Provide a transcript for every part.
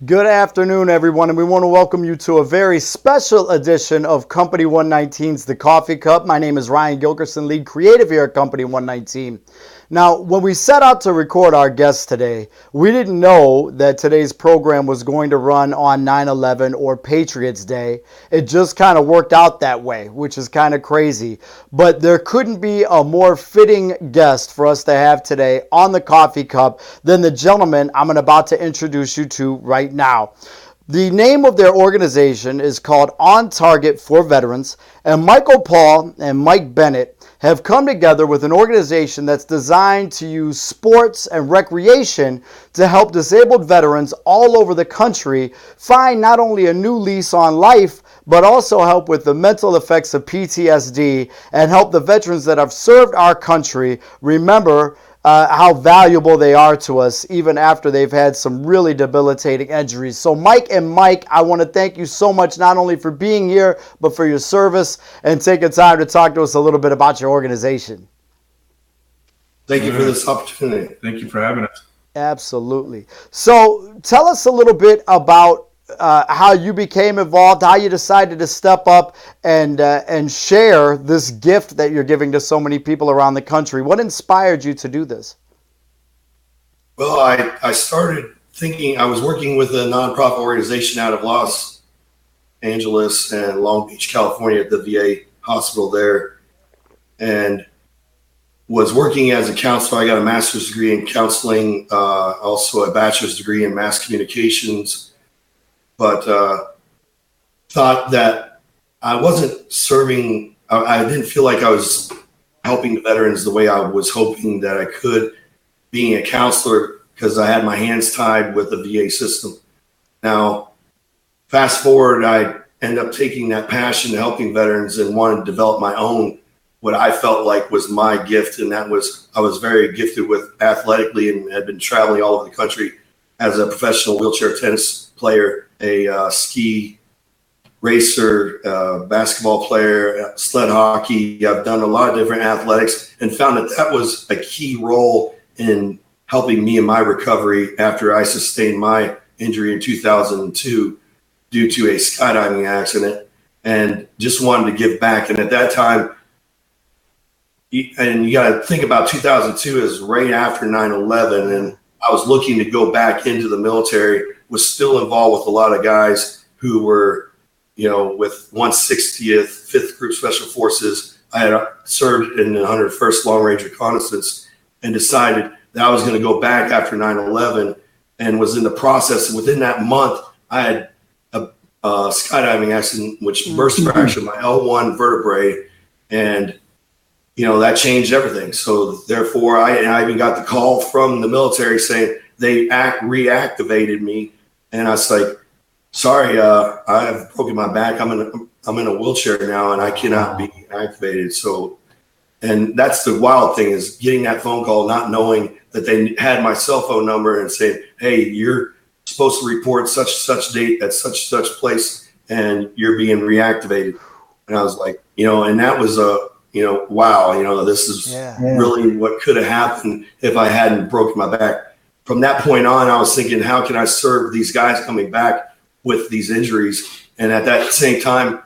Good afternoon, everyone, and we want to welcome you to a very special edition of Company 119's The Coffee Cup. My name is Ryan Gilkerson, lead creative here at Company 119. Now, when we set out to record our guest today, we didn't know that today's program was going to run on 9/11 or Patriots Day. It just kind of worked out that way, which is kind of crazy. But there couldn't be a more fitting guest for us to have today on the Coffee Cup than the gentleman I'm about to introduce you to right now. The name of their organization is called On Target for Veterans, and Michael Paul and Mike Bennett have come together with an organization that's designed to use sports and recreation to help disabled veterans all over the country find not only a new lease on life, but also help with the mental effects of PTSD and help the veterans that have served our country remember how valuable they are to us even after they've had some really debilitating injuries. So Mike and Mike, I want to thank you so much not only for being here, but for your service and taking time to talk to us a little bit about your organization. Thank you for this opportunity. Thank you for having us. Absolutely. So tell us a little bit about how you became involved, how you decided to step up and share this gift that you're giving to so many people around the country. What inspired you to do this? Well, I started thinking, I was working with a nonprofit organization out of Los Angeles and Long Beach, California at the VA hospital there, and was working as a counselor. I got a master's degree in counseling, also a bachelor's degree in mass communications, but thought that I wasn't serving, I didn't feel like I was helping the veterans the way I was hoping that I could, being a counselor, because I had my hands tied with the VA system. Now, fast forward, I end up taking that passion to helping veterans and wanted to develop my own, what I felt like was my gift, and that was I was very gifted with athletically and had been traveling all over the country as a professional wheelchair tennis player, a ski racer, basketball player, sled hockey. I've done a lot of different athletics and found that that was a key role in helping me in my recovery after I sustained my injury in 2002 due to a skydiving accident, and just wanted to give back. And at that time, and you got to think about 2002 is right after 9/11, and I was looking to go back into the military, was still involved with a lot of guys who were, with 160th, 5th Group Special Forces. I had served in the 101st Long Range Reconnaissance and decided that I was going to go back after 9/11, and was in the process. Within that month, I had a skydiving accident, which burst fractured my L1 vertebrae, and that changed everything. So therefore, I even got the call from the military saying they reactivated me, and I was like, sorry, I have broken my back. I'm in a wheelchair now, and I cannot be activated. So, and that's the wild thing, is getting that phone call, not knowing that they had my cell phone number and saying, hey, you're supposed to report such date at such place, and you're being reactivated. And I was like, and that was wow, this is really what could have happened if I hadn't broken my back. From that point on, I was thinking, how can I serve these guys coming back with these injuries? And at that same time,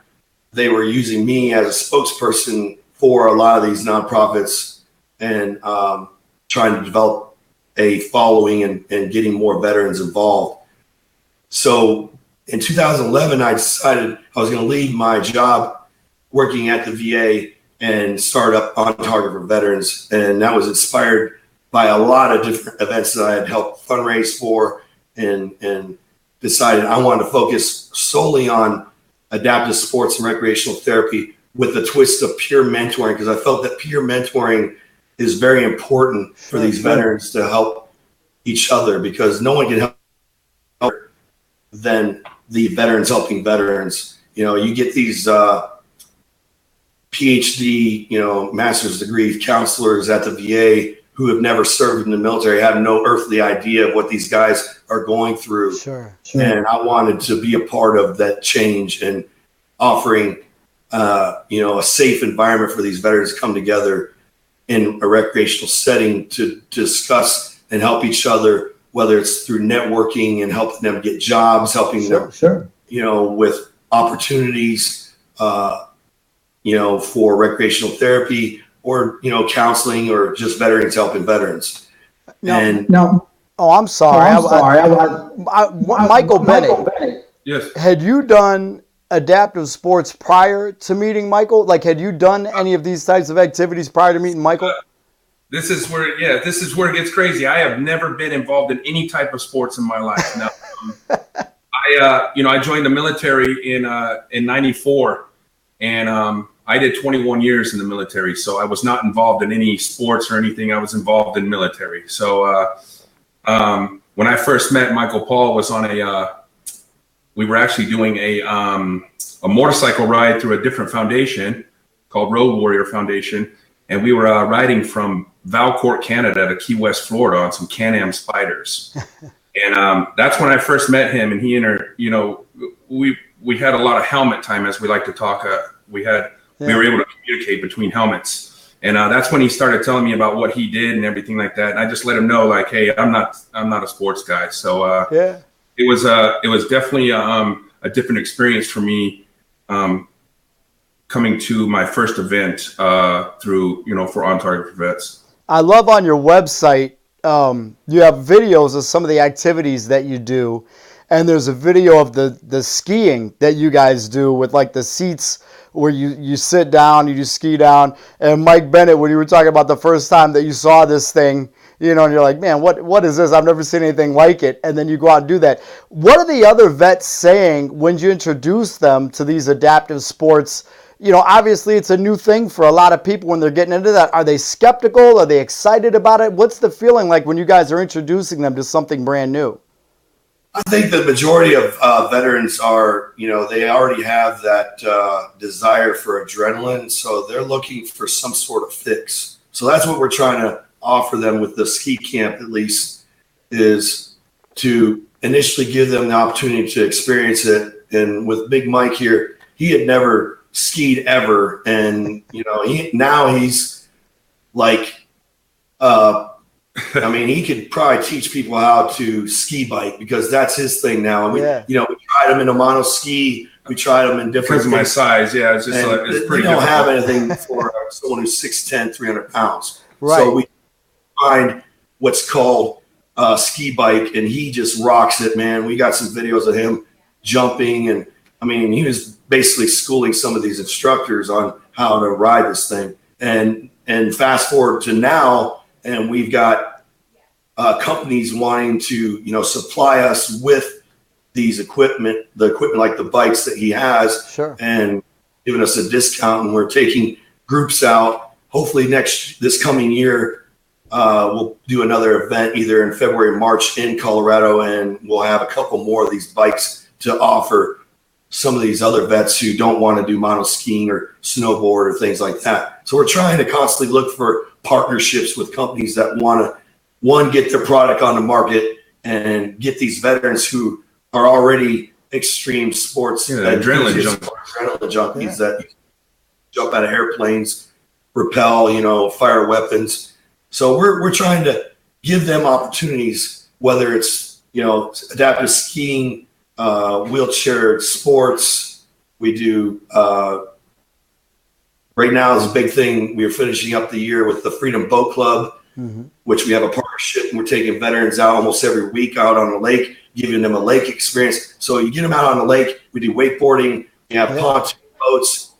they were using me as a spokesperson for a lot of these nonprofits and trying to develop a following and getting more veterans involved. So in 2011, I decided I was going to leave my job working at the VA and start up On Target for Veterans. And that was inspired by a lot of different events that I had helped fundraise for, and decided I wanted to focus solely on adaptive sports and recreational therapy with a twist of peer mentoring, because I felt that peer mentoring is very important for these veterans to help each other, because no one can help better than the veterans helping veterans. You get these PhD, master's degree counselors at the VA who have never served in the military, have no earthly idea of what these guys are going through. Sure. And I wanted to be a part of that change and offering, a safe environment for these veterans to come together in a recreational setting to discuss and help each other whether it's through networking and helping them get jobs, helping them, with opportunities, for recreational therapy or, counseling or just veterans helping veterans. Oh, I'm sorry. Michael Bennett. Yes. Had you done adaptive sports prior to meeting Michael? Like, had you done any of these types of activities prior to meeting Michael? This is where it gets crazy. I have never been involved in any type of sports in my life. Now, I joined the military in '94, and I did 21 years in the military. So I was not involved in any sports or anything. I was involved in military. So when I first met Michael Paul, was on we were actually doing a motorcycle ride through a different foundation called Road Warrior Foundation. And we were riding from Valcourt, Canada to Key West, Florida on some Can-Am Spiders. And that's when I first met him. And we had a lot of helmet time, as we like to talk. We were able to communicate between helmets. And that's when he started telling me about what he did and everything like that. And I just let him know, like, hey, I'm not a sports guy. So it was definitely a different experience for me. Coming to my first event through, for On Target for Vets. I love on your website, you have videos of some of the activities that you do. And there's a video of the skiing that you guys do with like the seats where you sit down, you do ski down. And Mike Bennett, when you were talking about the first time that you saw this thing, and you're like, man, what is this? I've never seen anything like it. And then you go out and do that. What are the other vets saying when you introduce them to these adaptive sports? Obviously it's a new thing for a lot of people when they're getting into that. Are they skeptical? Are they excited about it? What's the feeling like when you guys are introducing them to something brand new? I think the majority of veterans are, they already have that desire for adrenaline. So they're looking for some sort of fix. So that's what we're trying to offer them with the ski camp, at least, is to initially give them the opportunity to experience it. And with Big Mike here, he had never skied ever, and he's like he could probably teach people how to ski bike because that's his thing now. And we tried him in a mono ski, we tried him in different because of my size. It's just it's pretty they don't difficult. have anything for someone who's 6'10", 300 pounds. Right. So we find what's called ski bike, and he just rocks it, man. We got some videos of him jumping, and he was basically schooling some of these instructors on how to ride this thing. And fast forward to now, and we've got companies wanting to, supply us with the equipment like the bikes that he has, and giving us a discount. And we're taking groups out. Hopefully this coming year, we'll do another event either in February or March in Colorado, and we'll have a couple more of these bikes to offer some of these other vets who don't want to do mono skiing or snowboard or things like that. So we're trying to constantly look for partnerships with companies that want to, one, get their product on the market and get these veterans who are already extreme sports adrenaline junkies that jump out of airplanes, rappel, fire weapons. So we're trying to give them opportunities, whether it's, adaptive skiing, wheelchair sports. We do right now is a big thing. We're finishing up the year with the Freedom Boat Club, which we have a partnership, and we're taking veterans out almost every week out on the lake, giving them a lake experience. So you get them out on the lake, we do wakeboarding, we have pontoon boats,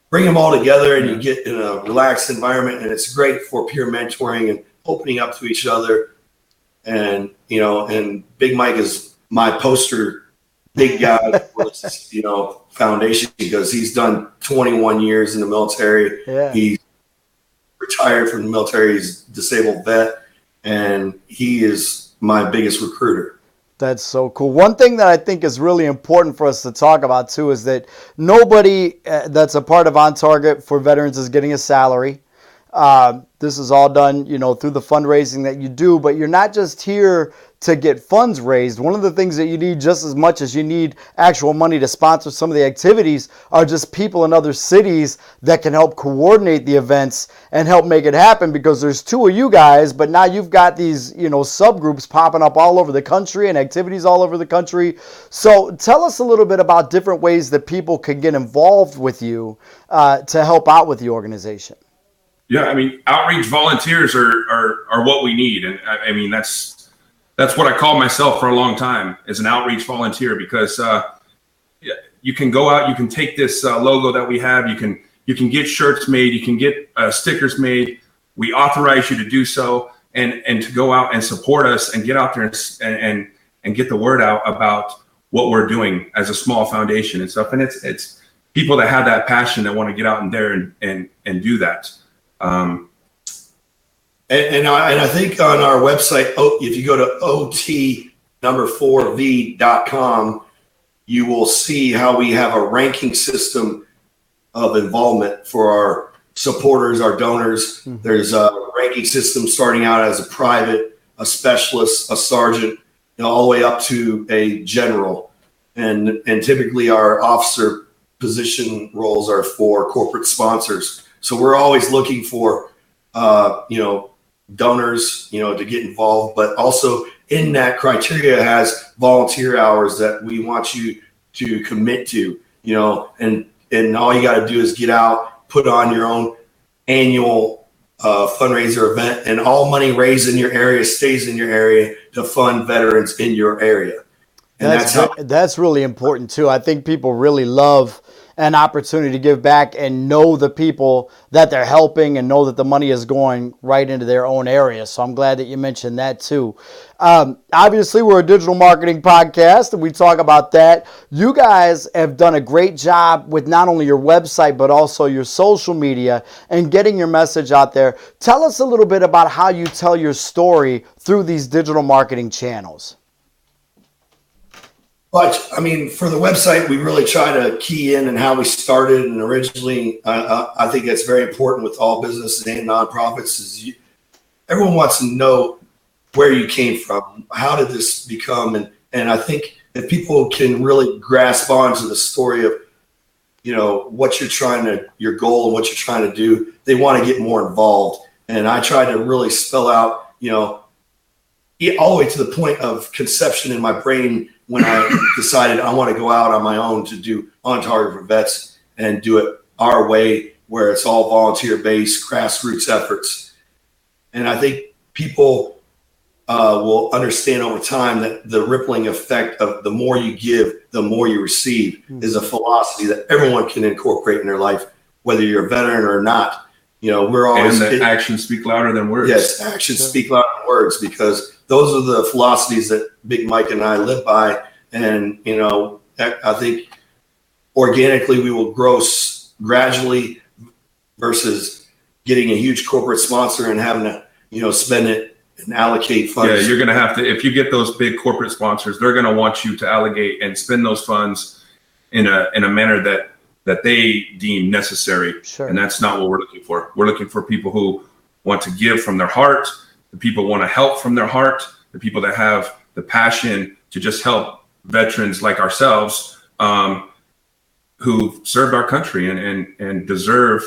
bring them all together, and you get in a relaxed environment, and it's great for peer mentoring and opening up to each other. And and Big Mike is my poster big guy for this, foundation, because he's done 21 years in the military. He's retired from the military. He's a disabled vet, and he is my biggest recruiter. That's so cool. One thing that I think is really important for us to talk about too is that nobody that's a part of On Target for Veterans is getting a salary. This is all done, through the fundraising that you do, but you're not just here to get funds raised. One of the things that you need just as much as you need actual money to sponsor some of the activities are just people in other cities that can help coordinate the events and help make it happen, because there's two of you guys, but now you've got these, subgroups popping up all over the country and activities all over the country. So tell us a little bit about different ways that people can get involved with you to help out with the organization. Yeah, I mean, outreach volunteers are what we need, and I mean that's what I called myself for a long time, as an outreach volunteer, because you can go out, you can take this logo that we have, you can get shirts made, you can get stickers made. We authorize you to do so, and to go out and support us and get out there and get the word out about what we're doing as a small foundation and stuff. And it's people that have that passion that want to get out in there and do that. And I think on our website, if you go to ot4v.com, you will see how we have a ranking system of involvement for our supporters, our donors. Mm-hmm. There's a ranking system starting out as a private, a specialist, a sergeant, all the way up to a general. And typically our officer position roles are for corporate sponsors. So we're always looking for, donors, to get involved, but also in that criteria has volunteer hours that we want you to commit to, and all you got to do is get out, put on your own annual fundraiser event, and all money raised in your area stays in your area to fund veterans in your area. And that's really important too. I think people really love an opportunity to give back and know the people that they're helping and know that the money is going right into their own area. So I'm glad that you mentioned that too. Obviously, we're a digital marketing podcast and we talk about that. You guys have done a great job with not only your website, but also your social media and getting your message out there. Tell us a little bit about how you tell your story through these digital marketing channels. But I mean, for the website, we really try to key in and how we started. And originally, I think that's very important with all businesses and nonprofits. Everyone wants to know where you came from. How did this become? And I think if people can really grasp onto the story of, what your goal and what you're trying to do, they want to get more involved. And I try to really spell out, all the way to the point of conception in my brain when I decided I want to go out on my own to do On Target for Vets and do it our way, where it's all volunteer-based, grassroots efforts. And I think people will understand over time that the rippling effect of the more you give, the more you receive is a philosophy that everyone can incorporate in their life, whether you're a veteran or not. We're always— and that actions speak louder than words. Yes, actions speak louder than words, because those are the philosophies that Big Mike and I live by. And, I think organically we will grow gradually versus getting a huge corporate sponsor and having to, spend it and allocate funds. Yeah, you're going to have to, if you get those big corporate sponsors, they're going to want you to allocate and spend those funds in a manner that they deem necessary. Sure. And that's not what we're looking for. We're looking for people who want to give from their heart, the people want to help from their heart, the people that have the passion to just help veterans like ourselves who served our country and deserve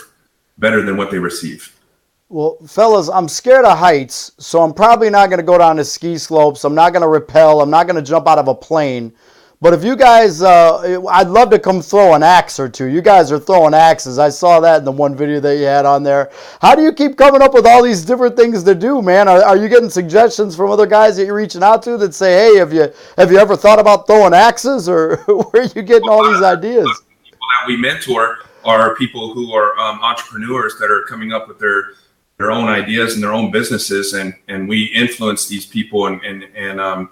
better than what they receive. Well, fellas, I'm scared of heights, so I'm probably not going to go down the ski slopes. I'm not going to rappel. I'm not going to jump out of a plane. But if you guys, I'd love to come throw an axe or two. You guys are throwing axes. I saw that in the one video that you had on there. How do you keep coming up with all these different things to do, man? Are you getting suggestions from other guys that you're reaching out to that say, hey, have you ever thought about throwing axes, or where are you getting all these ideas? The people that we mentor are people who are entrepreneurs that are coming up with their own ideas and their own businesses, and we influence these people and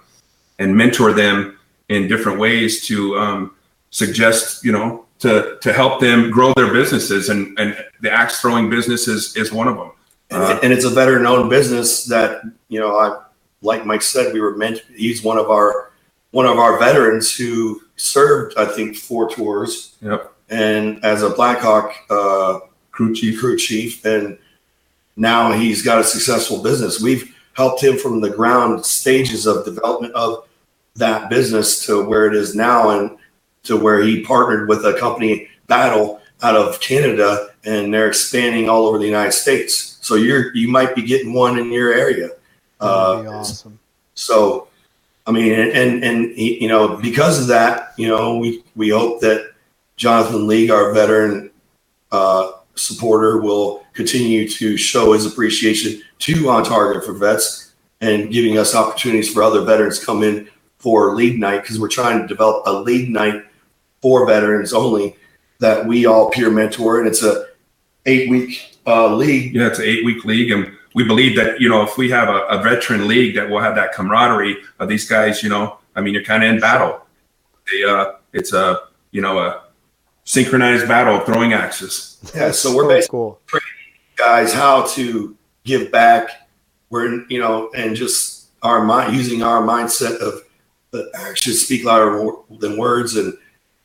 mentor them in different ways to suggest, to help them grow their businesses. And the axe throwing business is one of them. And it's a veteran owned business that, like Mike said, he's one of our veterans who served, I think, 4 tours. Yep. And as a Black Hawk crew chief. And now he's got a successful business. We've helped him from the ground stages of development of that business to where it is now, and to where he partnered with a company, Battle, out of Canada, and they're expanding all over the United States. So you might be getting one in your area. That'd be awesome. So, I mean, and you know, because of that, you know, we hope that Jonathan League, our veteran supporter, will continue to show his appreciation to On Target for Vets, and giving us opportunities for other veterans to come in for league night, because we're trying to develop a league night for veterans only that we all peer mentor, and it's a 8-week league. Yeah, it's an 8-week league, and we believe that, you know, if we have a veteran league, that we'll have that camaraderie of these guys. You know, I mean, you're kind of in battle. It's a, you know, a synchronized battle of throwing axes. Yeah, so we're basically training guys how to give back. We're, you know, and just our mind, using our mindset of the actions speak louder than words, and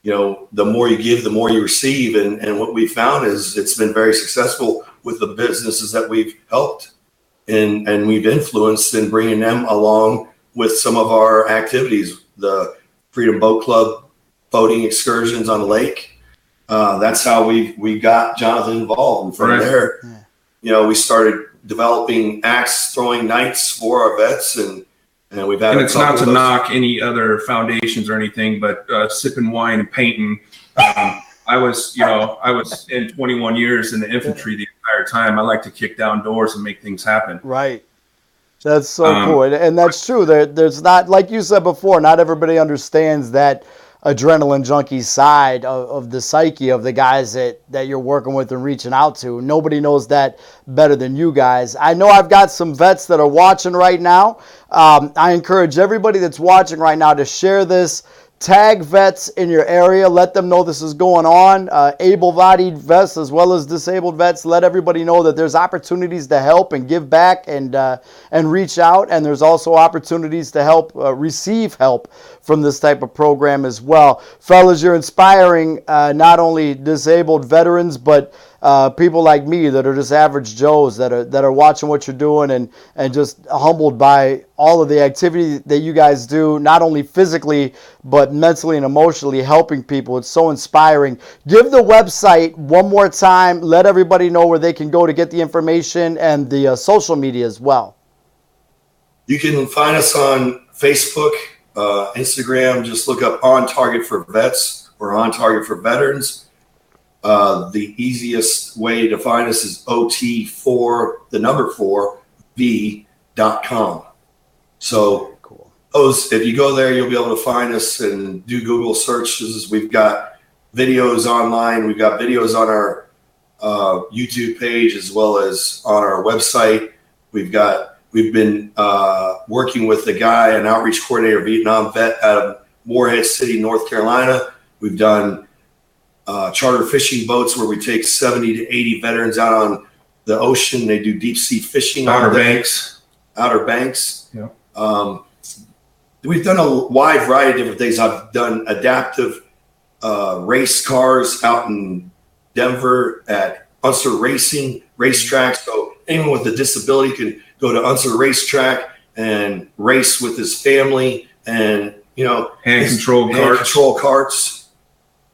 you know, the more you give, the more you receive. And what we found is it's been very successful with the businesses that we've helped and we've influenced in bringing them along with some of our activities. The Freedom Boat Club boating excursions on the lake. That's how we got Jonathan involved. And from there, you know, we started developing axe throwing nights for our vets, and we've had. And it's not to knock any other foundations or anything, but sipping wine and painting. I was in 21 years in the infantry the entire time. I like to kick down doors and make things happen. Right. That's so cool. And that's true. There's not, like you said before, not everybody understands that adrenaline junkie side of the psyche of the guys that you're working with and reaching out to. Nobody knows that better than you guys. I know I've got some vets that are watching right now. I encourage everybody that's watching right now to share this. Tag vets in your area. Let them know this is going on. Able-bodied vets as well as disabled vets. Let everybody know that there's opportunities to help and give back and reach out. And there's also opportunities to help receive help from this type of program as well. Fellas, you're inspiring not only disabled veterans, but people like me that are just average Joes that are watching what you're doing and just humbled by all of the activity that you guys do, not only physically, but mentally and emotionally helping people. It's so inspiring. Give the website one more time. Let everybody know where they can go to get the information, and the social media as well. You can find us on Facebook, Instagram. Just look up On Target for Vets or On Target for Veterans. The easiest way to find us is ot4v.com. So cool. If you go there, you'll be able to find us and do Google searches. We've got videos online. We've got videos on our YouTube page as well as on our website. We've been working with a guy, an outreach coordinator, Vietnam vet out of Morehead City, North Carolina. We've done charter fishing boats where we take 70 to 80 veterans out on the ocean. They do deep sea fishing. Outer Banks. Yeah. We've done a wide variety of different things. I've done adaptive race cars out in Denver at Unser Racing Racetrack. So anyone with a disability can go to Unser Racetrack and race with his family, and hand control carts.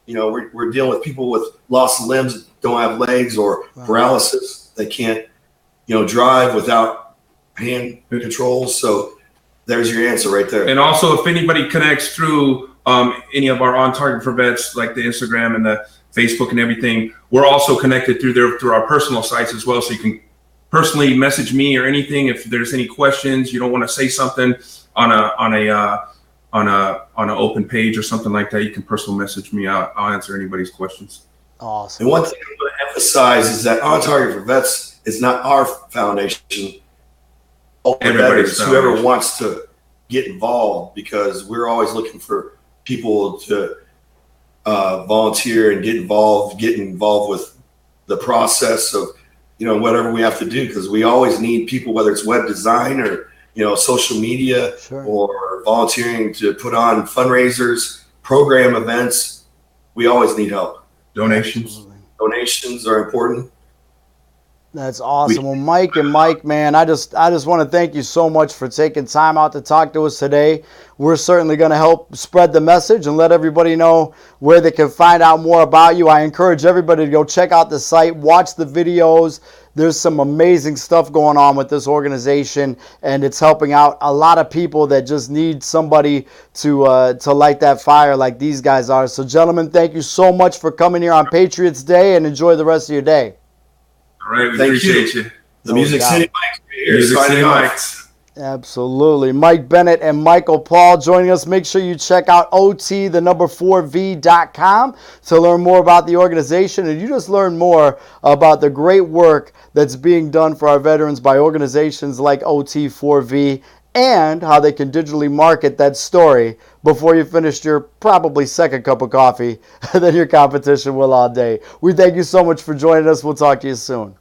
We're dealing with people with loss of limbs, don't have legs, or paralysis. They can't, drive without hand controls. So there's your answer right there. And also, if anybody connects through any of our On Target for Vets, like the Instagram and the Facebook and everything, we're also connected through our personal sites as well. So you can personally message me or anything if there's any questions. You don't want to say something on an open page or something like that, you can personal message me. I'll answer anybody's questions. Awesome. And one thing I'm going to emphasize is that On Target for Vets is not our foundation. Veterans, whoever wants to get involved, because we're always looking for people to volunteer and get involved with the process of whatever we have to do, because we always need people, whether it's web design or social media, or volunteering to put on fundraisers, program events. We always need help. Donations are important. That's awesome. Well, Mike and Mike, man, I just want to thank you so much for taking time out to talk to us today. We're certainly going to help spread the message and let everybody know where they can find out more about you. I encourage everybody to go check out the site, watch the videos. There's some amazing stuff going on with this organization, and it's helping out a lot of people that just need somebody to light that fire like these guys are. So, gentlemen, thank you so much for coming here on Patriots Day, and enjoy the rest of your day. All right, we appreciate you. The Music City Mike's right here. Music City Signing off. Mike's. Absolutely. Mike Bennett and Michael Paul joining us. Make sure you check out ot4v.com to learn more about the organization, and you just learn more about the great work that's being done for our veterans by organizations like OT4V and how they can digitally market that story before you finish your probably second cup of coffee than your competition will all day. We thank you so much for joining us. We'll talk to you soon.